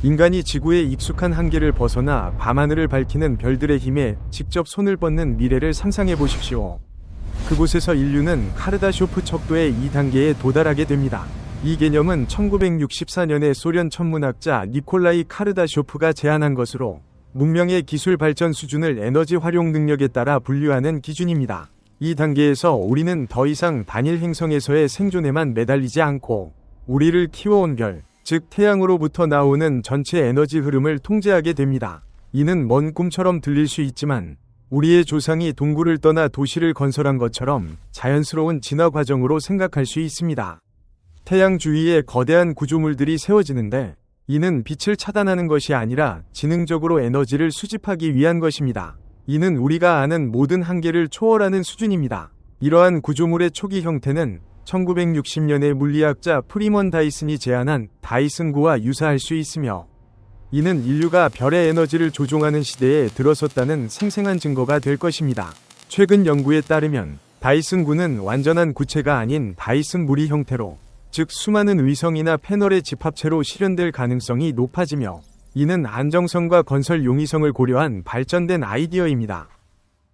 인간이 지구의 익숙한 한계를 벗어나 밤하늘을 밝히는 별들의 힘에 직접 손을 뻗는 미래를 상상해 보십시오. 그곳에서 인류는 카르다쇼프 척도의 2단계에 도달하게 됩니다. 이 개념은 1964년에 소련 천문학자 니콜라이 카르다쇼프가 제안한 것으로 문명의 기술 발전 수준을 에너지 활용 능력에 따라 분류하는 기준입니다. 이 단계에서 우리는 더 이상 단일 행성에서의 생존에만 매달리지 않고 우리를 키워온 별, 즉 태양으로부터 나오는 전체 에너지 흐름을 통제하게 됩니다. 이는 먼 꿈처럼 들릴 수 있지만 우리의 조상이 동굴을 떠나 도시를 건설한 것처럼 자연스러운 진화 과정으로 생각할 수 있습니다. 태양 주위에 거대한 구조물들이 세워지는데 이는 빛을 차단하는 것이 아니라 지능적으로 에너지를 수집하기 위한 것입니다. 이는 우리가 아는 모든 한계를 초월하는 수준입니다. 이러한 구조물의 초기 형태는 1960년에 물리학자 프리먼 다이슨이 제안한 다이슨구와 유사할 수 있으며 이는 인류가 별의 에너지를 조종하는 시대에 들어섰다는 생생한 증거가 될 것입니다. 최근 연구에 따르면 다이슨구는 완전한 구체가 아닌 다이슨 무리 형태로, 즉 수많은 위성이나 패널의 집합체로 실현될 가능성이 높아지며 이는 안정성과 건설 용이성을 고려한 발전된 아이디어입니다.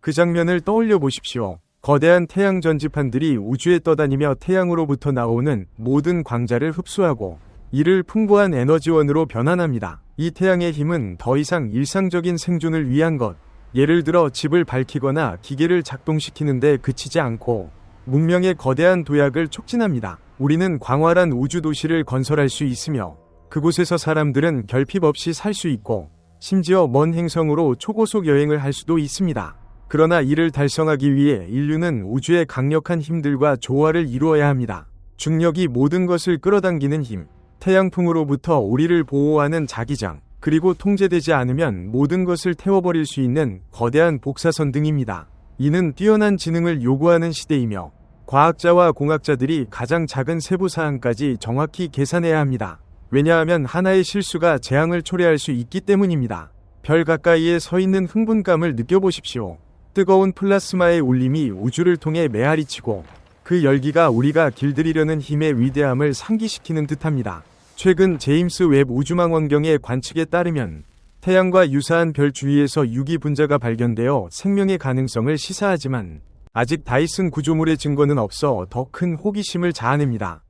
그 장면을 떠올려 보십시오. 거대한 태양 전지판들이 우주에 떠다니며 태양으로부터 나오는 모든 광자를 흡수하고 이를 풍부한 에너지원으로 변환합니다. 이 태양의 힘은 더 이상 일상적인 생존을 위한 것, 예를 들어 집을 밝히거나 기계를 작동시키는 데 그치지 않고 문명의 거대한 도약을 촉진합니다. 우리는 광활한 우주 도시를 건설할 수 있으며 그곳에서 사람들은 결핍 없이 살 수 있고 심지어 먼 행성으로 초고속 여행을 할 수도 있습니다. 그러나 이를 달성하기 위해 인류는 우주의 강력한 힘들과 조화를 이루어야 합니다. 중력이 모든 것을 끌어당기는 힘, 태양풍으로부터 우리를 보호하는 자기장, 그리고 통제되지 않으면 모든 것을 태워버릴 수 있는 거대한 복사선 등입니다. 이는 뛰어난 지능을 요구하는 시대이며 과학자와 공학자들이 가장 작은 세부 사항까지 정확히 계산해야 합니다. 왜냐하면 하나의 실수가 재앙을 초래할 수 있기 때문입니다. 별 가까이에 서 있는 흥분감을 느껴보십시오. 뜨거운 플라스마의 울림이 우주를 통해 메아리치고 그 열기가 우리가 길들이려는 힘의 위대함을 상기시키는 듯합니다. 최근 제임스 웹 우주망원경의 관측에 따르면 태양과 유사한 별 주위에서 유기 분자가 발견되어 생명의 가능성을 시사하지만 아직 다이슨 구조물의 증거는 없어 더 큰 호기심을 자아냅니다.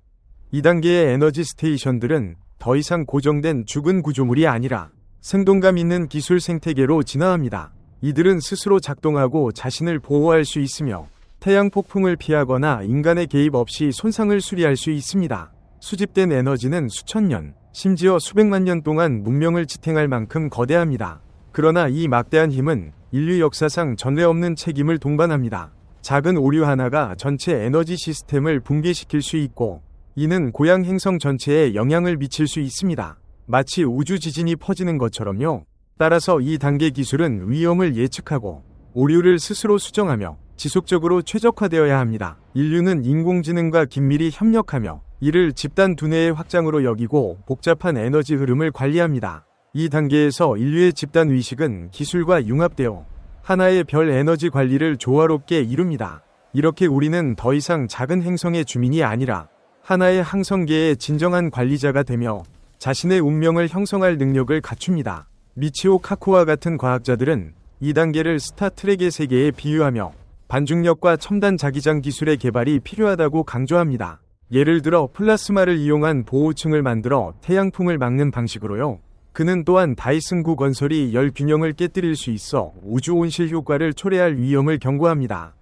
2단계의 에너지 스테이션들은 더 이상 고정된 죽은 구조물이 아니라 생동감 있는 기술 생태계로 진화합니다. 이들은 스스로 작동하고 자신을 보호할 수 있으며 태양 폭풍을 피하거나 인간의 개입 없이 손상을 수리할 수 있습니다. 수집된 에너지는 수천 년, 심지어 수백만 년 동안 문명을 지탱할 만큼 거대합니다. 그러나 이 막대한 힘은 인류 역사상 전례 없는 책임을 동반합니다. 작은 오류 하나가 전체 에너지 시스템을 붕괴시킬 수 있고 이는 고향 행성 전체에 영향을 미칠 수 있습니다. 마치 우주 지진이 퍼지는 것처럼요. 따라서 이 단계 기술은 위험을 예측하고 오류를 스스로 수정하며 지속적으로 최적화되어야 합니다. 인류는 인공지능과 긴밀히 협력하며 이를 집단 두뇌의 확장으로 여기고 복잡한 에너지 흐름을 관리합니다. 이 단계에서 인류의 집단 의식은 기술과 융합되어 하나의 별 에너지 관리를 조화롭게 이룹니다. 이렇게 우리는 더 이상 작은 행성의 주민이 아니라 하나의 항성계의 진정한 관리자가 되며 자신의 운명을 형성할 능력을 갖춥니다. 미치오 카쿠와 같은 과학자들은 2단계를 스타트rek의 세계에 비유하며 반중력과 첨단 자기장 기술의 개발이 필요하다고 강조합니다. 예를 들어 플라스마를 이용한 보호층을 만들어 태양풍을 막는 방식으로요. 그는 또한 다이슨구 건설이 열 균형을 깨뜨릴 수 있어 우주 온실 효과를 초래할 위험을 경고합니다.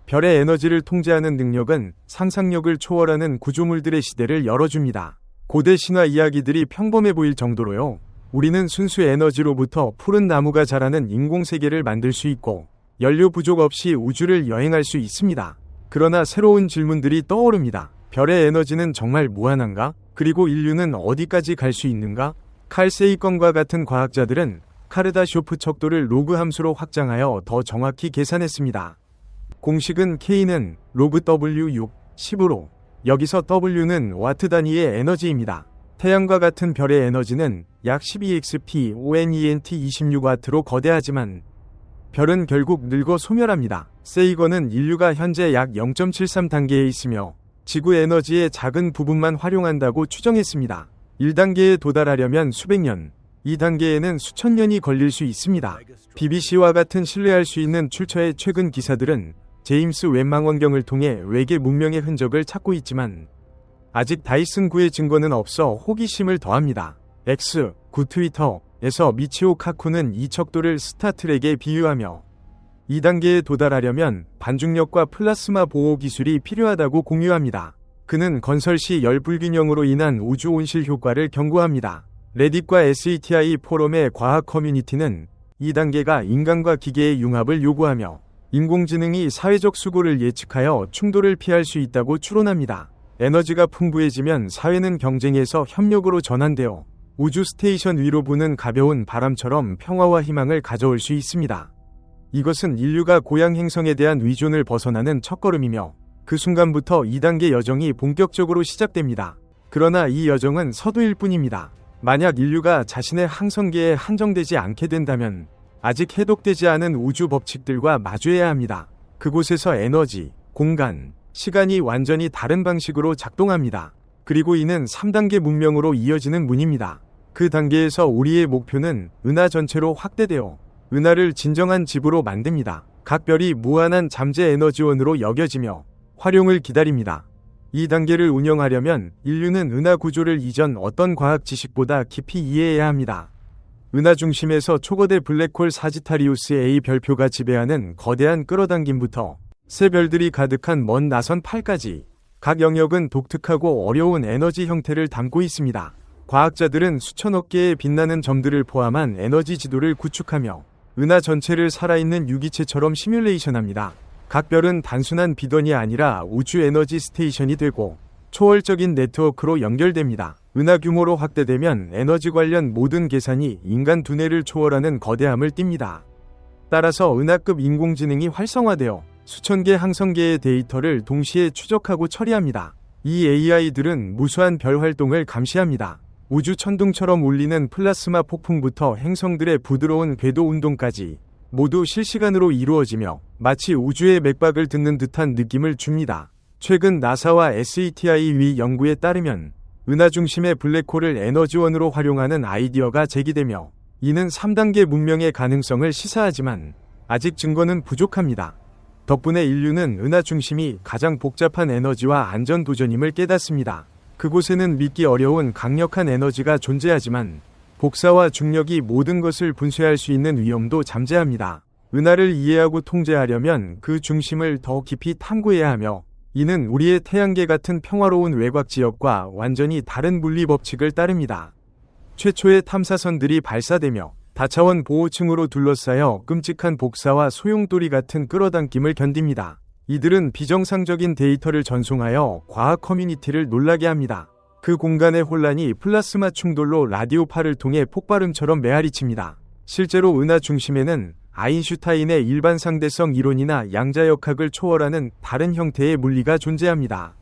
별의 에너지를 통제하는 능력은 상상력을 초월하는 구조물들의 시대를 열어줍니다. 고대 신화 이야기들이 평범해 보일 정도로요. 우리는 순수 에너지로부터 푸른 나무가 자라는 인공세계를 만들 수 있고 연료 부족 없이 우주를 여행할 수 있습니다. 그러나 새로운 질문들이 떠오릅니다. 별의 에너지는 정말 무한한가? 그리고 인류는 어디까지 갈 수 있는가? 칼 세이건과 같은 과학자들은 카르다쇼프 척도를 로그 함수로 확장하여 더 정확히 계산했습니다. 공식은 K는 로그 W6, 10으로 여기서 W는 와트 단위의 에너지입니다. 태양과 같은 별의 에너지는 약 12xp ONENT 26W로 거대하지만 별은 결국 늙어 소멸합니다. 세이건은 인류가 현재 약 0.73단계에 있으며 지구 에너지의 작은 부분만 활용한다고 추정했습니다. 1단계에 도달하려면 수백 년, 2단계에는 수천 년이 걸릴 수 있습니다. BBC와 같은 신뢰할 수 있는 출처의 최근 기사들은 제임스 웹 망원경을 통해 외계 문명의 흔적을 찾고 있지만 아직 다이슨 9의 증거는 없어 호기심을 더합니다. X, 구 트위터에서 미치오 카쿠는 이 척도를 스타트랙에 비유하며 2단계에 도달하려면 반중력과 플라스마 보호 기술이 필요하다고 공유합니다. 그는 건설 시 열 불균형으로 인한 우주 온실 효과를 경고합니다. 레딧과 SETI 포럼의 과학 커뮤니티는 2단계가 인간과 기계의 융합을 요구하며 인공지능이 사회적 수고를 예측하여 충돌을 피할 수 있다고 추론합니다. 에너지가 풍부해지면 사회는 경쟁에서 협력으로 전환되어 우주 스테이션 위로 부는 가벼운 바람처럼 평화와 희망을 가져올 수 있습니다. 이것은 인류가 고향 행성에 대한 위존을 벗어나는 첫걸음이며 그 순간부터 2단계 여정이 본격적으로 시작됩니다. 그러나 이 여정은 서두일 뿐입니다. 만약 인류가 자신의 항성계에 한정되지 않게 된다면 아직 해독되지 않은 우주 법칙들과 마주해야 합니다. 그곳에서 에너지, 공간, 시간이 완전히 다른 방식으로 작동합니다. 그리고 이는 3단계 문명으로 이어지는 문입니다. 그 단계에서 우리의 목표는 은하 전체로 확대되어 은하를 진정한 집으로 만듭니다. 각 별이 무한한 잠재 에너지원으로 여겨지며 활용을 기다립니다. 이 단계를 운영하려면 인류는 은하 구조를 이전 어떤 과학 지식보다 깊이 이해해야 합니다. 은하 중심에서 초거대 블랙홀 사지타리우스 A 별표가 지배하는 거대한 끌어당김부터 새 별들이 가득한 먼 나선 8까지 각 영역은 독특하고 어려운 에너지 형태를 담고 있습니다. 과학자들은 수천억 개의 빛나는 점들을 포함한 에너지 지도를 구축하며 은하 전체를 살아있는 유기체처럼 시뮬레이션합니다. 각 별은 단순한 비던이 아니라 우주 에너지 스테이션이 되고 초월적인 네트워크로 연결됩니다. 은하 규모로 확대되면 에너지 관련 모든 계산이 인간 두뇌를 초월하는 거대함을 띱니다. 따라서 은하급 인공지능이 활성화되어 수천 개 항성계의 데이터를 동시에 추적하고 처리합니다. 이 AI들은 무수한 별 활동을 감시합니다. 우주 천둥처럼 울리는 플라스마 폭풍부터 행성들의 부드러운 궤도 운동까지 모두 실시간으로 이루어지며 마치 우주의 맥박을 듣는 듯한 느낌을 줍니다. 최근 나사와 SETI 위 연구에 따르면 은하 중심의 블랙홀을 에너지원으로 활용하는 아이디어가 제기되며 이는 3단계 문명의 가능성을 시사하지만 아직 증거는 부족합니다. 덕분에 인류는 은하 중심이 가장 복잡한 에너지와 안전 도전임을 깨닫습니다. 그곳에는 믿기 어려운 강력한 에너지가 존재하지만 복사와 중력이 모든 것을 분쇄할 수 있는 위험도 잠재합니다. 은하를 이해하고 통제하려면 그 중심을 더 깊이 탐구해야 하며 이는 우리의 태양계 같은 평화로운 외곽 지역과 완전히 다른 물리 법칙을 따릅니다. 최초의 탐사선들이 발사되며 다차원 보호층으로 둘러싸여 끔찍한 복사와 소용돌이 같은 끌어당김을 견딥니다. 이들은 비정상적인 데이터를 전송하여 과학 커뮤니티를 놀라게 합니다. 그 공간의 혼란이 플라스마 충돌로 라디오파를 통해 폭발음처럼 메아리칩니다. 실제로 은하 중심에는 아인슈타인의 일반 상대성 이론이나 양자역학을 초월하는 다른 형태의 물리가 존재합니다.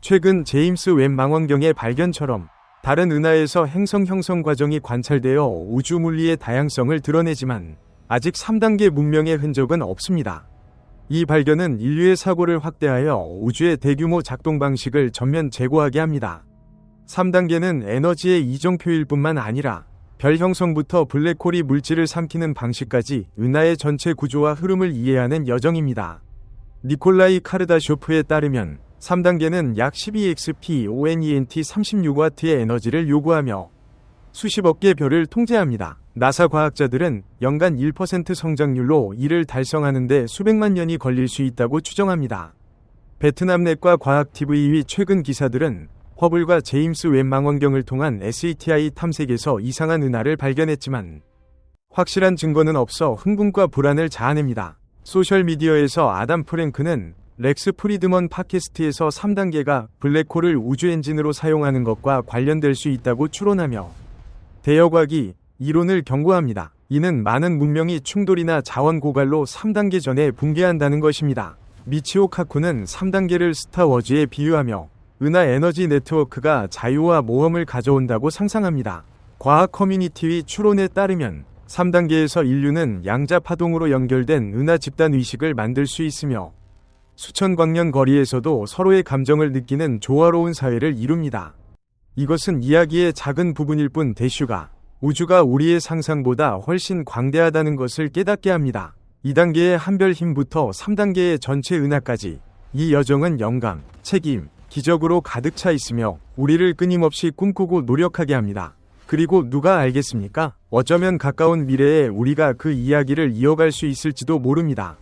최근 제임스 웹 망원경의 발견처럼 다른 은하에서 행성 형성 과정이 관찰되어 우주 물리의 다양성을 드러내지만 아직 3단계 문명의 흔적은 없습니다. 이 발견은 인류의 사고를 확대하여 우주의 대규모 작동 방식을 전면 제고하게 합니다. 3단계는 에너지의 이정표일 뿐만 아니라 별 형성부터 블랙홀이 물질을 삼키는 방식까지 은하의 전체 구조와 흐름을 이해하는 여정입니다. 니콜라이 카르다쇼프에 따르면 3단계는 약 12xp ONENT 36W의 에너지를 요구하며 수십억 개 별을 통제합니다. 나사 과학자들은 연간 1% 성장률로 이를 달성하는 데 수백만 년이 걸릴 수 있다고 추정합니다. 베트남 내과 과학 TV 최근 기사들은 허블과 제임스 웹 망원경을 통한 SETI 탐색에서 이상한 은하를 발견했지만 확실한 증거는 없어 흥분과 불안을 자아냅니다. 소셜미디어에서 아담 프랭크는 렉스 프리드먼 팟캐스트에서 3단계가 블랙홀을 우주 엔진으로 사용하는 것과 관련될 수 있다고 추론하며 대여과기 이론을 경고합니다. 이는 많은 문명이 충돌이나 자원 고갈로 3단계 전에 붕괴한다는 것입니다. 미치오 카쿠는 3단계를 스타워즈에 비유하며 은하 에너지 네트워크가 자유와 모험을 가져온다고 상상합니다. 과학 커뮤니티의 추론에 따르면 3단계에서 인류는 양자 파동으로 연결된 은하 집단 의식을 만들 수 있으며 수천 광년 거리에서도 서로의 감정을 느끼는 조화로운 사회를 이룹니다. 이것은 이야기의 작은 부분일 뿐 대슈가 우주가 우리의 상상보다 훨씬 광대하다는 것을 깨닫게 합니다. 2단계의 한별 힘부터 3단계의 전체 은하까지 이 여정은 영감, 책임, 기적으로 가득 차 있으며 우리를 끊임없이 꿈꾸고 노력하게 합니다. 그리고 누가 알겠습니까? 어쩌면 가까운 미래에 우리가 그 이야기를 이어갈 수 있을지도 모릅니다.